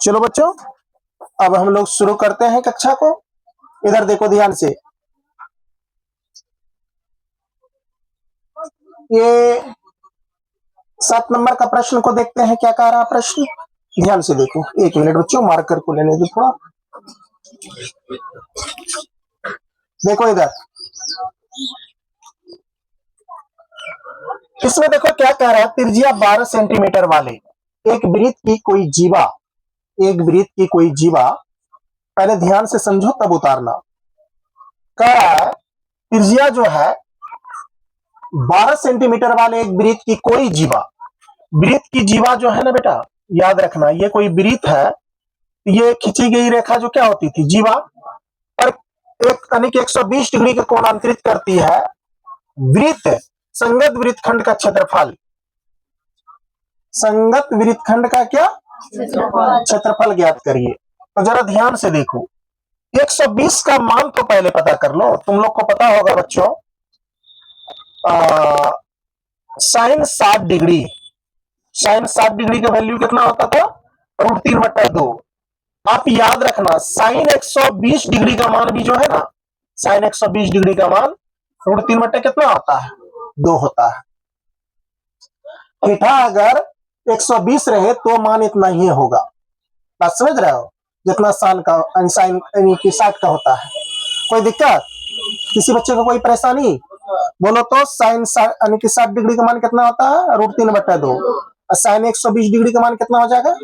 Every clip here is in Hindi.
चलो बच्चों, अब हम लोग शुरू करते हैं कक्षा को। इधर देखो ध्यान से, ये 7 नंबर का प्रश्न को देखते हैं। क्या कह रहा प्रश्न, ध्यान से देखो। 1 मिनट बच्चों, मार्कर को लेने दो थोड़ा। देखो इधर, इसमें देखो क्या कह रहा है। त्रिज्या 12 सेंटीमीटर वाले एक वृत्त की कोई जीवा, एक वृत्त की कोई जीवा, पहले ध्यान से समझो तब उतारना। कह रहा है त्रिज्या जो है 12 सेंटीमीटर वाले एक वृत्त की कोई जीवा, वृत्त की जीवा जो है ना बेटा, याद रखना, ये कोई वृत्त है। ये खींची गई रेखा जो क्या होती थी, जीवा, और एक यानी कि 120 डिग्री का कोण अंतरित करती है। वृत्त, संगत वृत्तखंड का क्षेत्रफल, संगत वृत्तखंड का क्या क्षेत्रफल ज्ञात करिए। तो जरा ध्यान से देखो, 120 का मान तो पहले पता कर लो। तुम लोग को पता होगा बच्चों, साइन 60 डिग्री, साइन 60 डिग्री का वैल्यू कितना होता था, √3/2। आप याद रखना, साइन 120 डिग्री का मान भी जो है ना, साइन 120 डिग्री का मान √3 कितना होता है, 2 होता है। थीटा अगर 120 रहे तो मान इतना ही होगा। बात समझ रहे हो, जितना साइन का साइन 60 का होता है। कोई दिक्कत, किसी बच्चे को कोई परेशानी बोलो तो। साइन 60 डिग्री का मान कितना होता है, √3/2। और साइन 120 डिग्री का मान कितना हो जाएगा।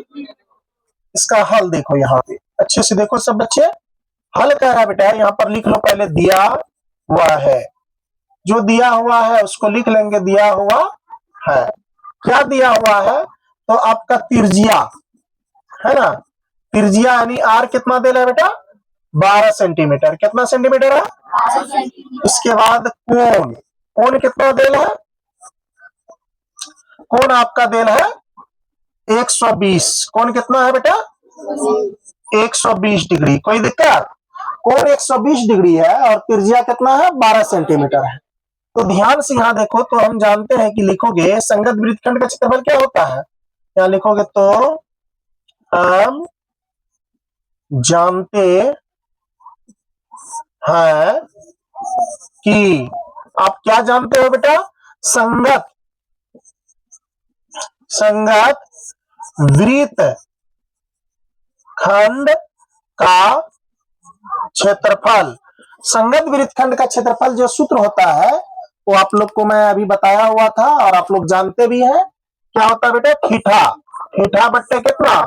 इसका हल देखो, यहाँ पे अच्छे से देखो सब बच्चे। हल कह रहा है बेटा, यहाँ पर लिख लो पहले, दिया हुआ है। जो दिया हुआ है उसको लिख लेंगे, दिया हुआ है। क्या दिया हुआ है, तो आपका त्रिज्या है ना, त्रिज्या यानी आर कितना दे रहा है बेटा, 12 सेंटीमीटर। कितना सेंटीमीटर है, 12 सेंटीमीटर। इसके बाद कोण, कोण कितना दे रहा है, कोण आपका दे रहा है 120। कोण कितना है बेटा, 120 डिग्री। कोई दिक्कत, कोण 120 डिग्री है और त्रिज्या कितना है, 12 सेंटीमीटर है। तो ध्यान से यहाँ देखो, तो हम जानते हैं कि लिखोगे संगत वृत्तखंड का क्षेत्रफल क्या होता है, यहाँ लिखोगे तो हम जानते हैं कि, आप क्या जानते हो बेटा, संगत, संगत वृत्त खंड का क्षेत्रफल। संगत वृत्तखंड का क्षेत्रफल जो सूत्र होता है वो आप लोग को मैं अभी बताया हुआ था और आप लोग जानते भी हैं। क्या होता है बेटा, थीटा, थीटा बट्टे कितना,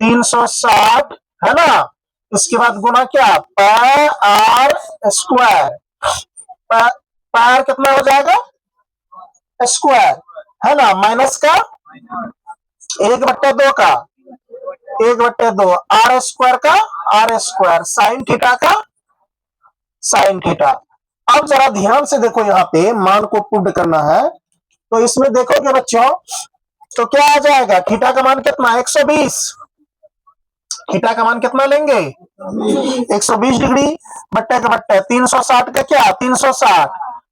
360 है ना। इसके बाद गुना क्या, पाई स्क्वायर, पाई कितना हो जाएगा, स्क्वायर है ना, माइनस का 1/2 का, 1/2 आर स्क्वायर का, आर स्क्वायर साइन थीटा का, साइन थीटा। अब जरा ध्यान से देखो, यहाँ पे मान को पुट करना है। तो इसमें देखोगे बच्चों, तो क्या आ जाएगा, थीटा का मान कितना, 120। थीटा का मान कितना लेंगे, 120 डिग्री बट्टे का बट्टे 360 का क्या, 360।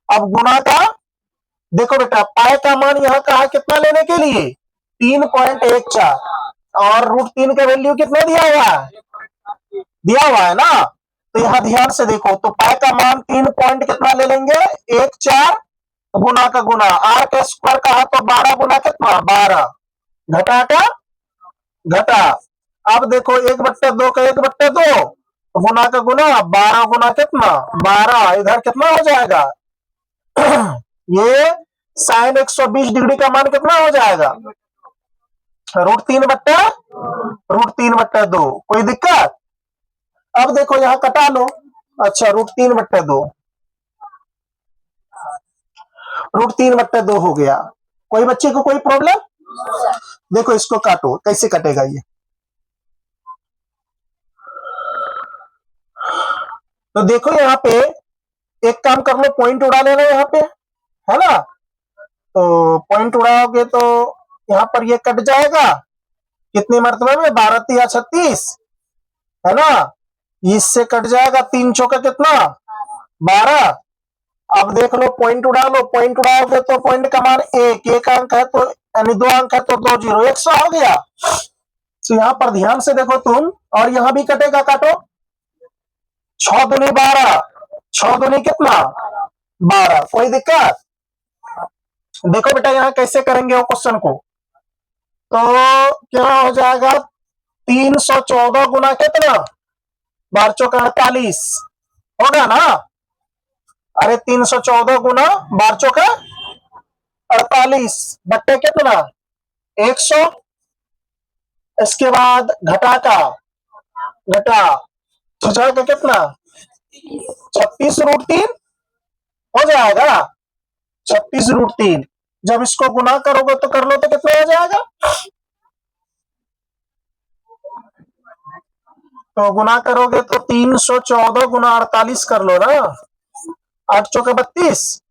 अब गुना का, देखो बेटा पाई का मान यहाँ कहा कितना लेने के लिए, 3.14, और √3 का वैल्यू कितना दिया हुआ है, दिया हुआ है ना। तो यहाँ ध्यान से देखो, तो पाई का मान 3 पॉइंट कितना ले लेंगे, 14, गुना का गुना, आर का स्क्वायर कहा तो 12 गुना कितना, 12, घटा का घटा। अब देखो 1/2 का 1/2, गुना का गुना, 12 गुना कितना, 12, इधर कितना हो जाएगा ये साइन 120 डिग्री का मान कितना हो जाएगा, √3/2। कोई दिक्कत, अब देखो यहाँ कटा लो। अच्छा, √3/2, √3/2 हो गया। कोई बच्चे को कोई प्रॉब्लम, देखो इसको काटो, कैसे कटेगा ये, तो देखो यहाँ पे एक काम कर लो, पॉइंट उड़ा लेना यहाँ पे, है ना। तो पॉइंट उड़ाओगे तो यहाँ पर ये कट जाएगा, कितनी मरतबे में, 12 या 36 है ना। इससे कट जाएगा, 3 चौका कितना, 12। अब देख लो, पॉइंट उड़ा लो, पॉइंट उड़ाओगे तो पॉइंट का मान एक अंक है, तो यानी 2 अंक है तो 2 0, 100 हो गया। तो यहां पर ध्यान से देखो तुम, और यहां भी कटेगा, काटो। 6 दूनी 12, 6 दूनी कितना 12, कोई दिक्कत? देखो बेटा यहाँ कैसे करेंगे वो क्वेश्चन को, तो क्या हो जाएगा 314 गुना कितना 12 चौका 48 होगा ना। अरे 314 गुना 12 चौका 48 बट्टे कितना 100। इसके बाद घटा का घटा तो जाएगा कितना 36√3 हो जाएगा। 36√3 जब इसको गुना करोगे तो कर लो तो कितना हो जाएगा, तो गुना करोगे तो 314 गुना 48 कर लो ना। 8 चौके 32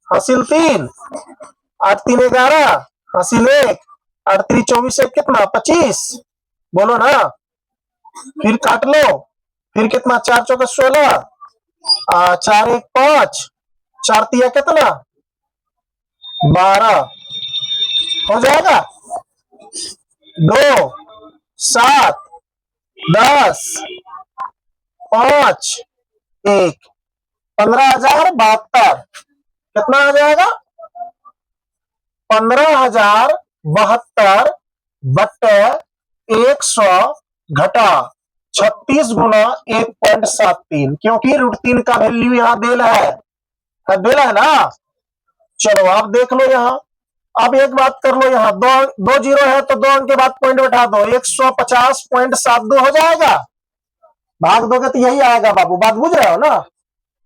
हासिल 3, 8 3 11 हासिल 1, 8 3 24 1 कितना 25, बोलो ना। फिर काट लो, फिर कितना 4 चौके 16, 4 1 5, 4 तिया कितना 12 हो जाएगा। 2 7 10 5 1 15,072 कितना आ जाएगा 15,072 बट्टे 100 घटा 36 गुना 1.73, क्योंकि √3 का वैल्यू यहाँ देना है ना। चलो आप देख लो यहाँ। अब एक बात कर लो, यहाँ दो जीरो है तो 2 अंक के बाद पॉइंट बैठा दो, 150.72 हो जाएगा। भाग दोगे तो यही आएगा बाबू, बात बुझ रहे हो ना।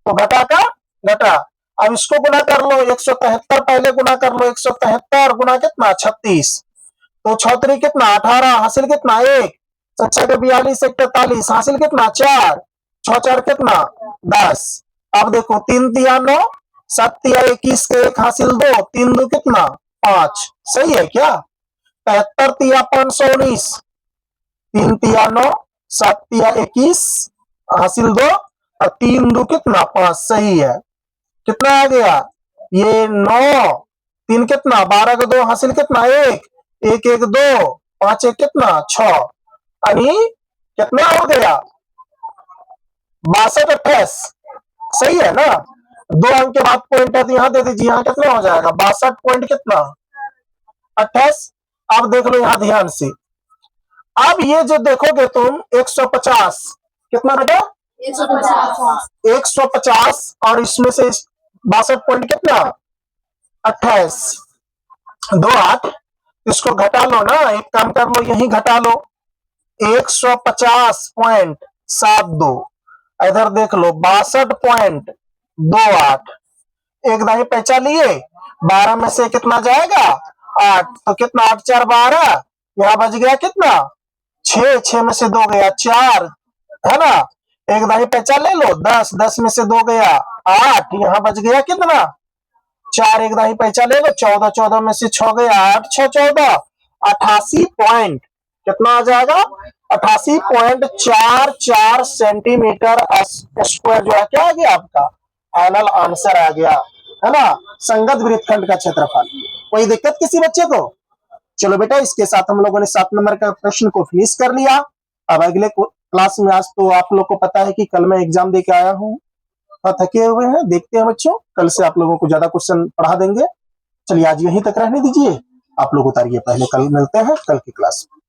तो घटा का घटा, अब इसको गुना कर लो, 173 पहले गुना कर लो, 173 गुना कितना 36, तो 6 कितना 18 हासिल कितना 1, 6 के 42 1 43 हासिल कितना 4, 6 4 कितना 10। अब देखो 3 तिया 9, 7 तिया 21 के 1 हासिल 2, 3 2 कितना 5, सही है क्या। 73 तिया 519, 3 तिया 9, 7 तिया 21 हासिल 2 और 3 2 कितना 5, सही है। कितना आ गया ये 9, 3 कितना 12 के 2 हासिल कितना 1 1 1 2 5 1 कितना 6, यानी कितना हो गया 62 28, सही है ना। 2 अंक के बाद पॉइंट है तो यहाँ दे दीजिए, यहाँ कितना हो जाएगा 62 पॉइंट कितना 28। अब देख लो यहाँ ध्यान से, अब ये जो देखोगे तुम 150 कितना बेटा 150 और इसमें से 62 पॉइंट कितना 28 2 8, इसको घटा लो ना, एक काम कर लो यही घटा लो 150.72, इधर देख लो 62.28, एक दाही पैसा लिए 12 में से कितना जाएगा 8, तो कितना 8 4 12, यहाँ बच गया कितना 6, 6 में से 2 गया 4 है ना। एक दाही पैसा ले लो 10, 10 में से 2 गया 8, यहाँ बच गया कितना 4, एक दाही पैसा ले लो 14, 14 में से 6 गया 8 6 14, 88 पॉइंट कितना आ जाएगा 88.44 सेंटीमीटर स्क्वायर जो है क्या आ गया आपका फाइनल आंसर आ गया, है ना, संगत वृत्तखंड का क्षेत्रफल। कोई दिक्कत किसी बच्चे को? चलो बेटा इसके साथ हम लोगों ने 7 नंबर का प्रश्न को फिनिश कर लिया। अब अगले क्लास में, आज तो आप लोग को पता है कि कल मैं एग्जाम दे के आया हूँ, थके हुए हैं, देखते हैं बच्चों कल से आप लोगों को ज्यादा क्वेश्चन पढ़ा देंगे। चलिए आज यहीं तक रहने दीजिए, आप लोग उतारिए पहले, कल मिलते हैं कल की क्लास में।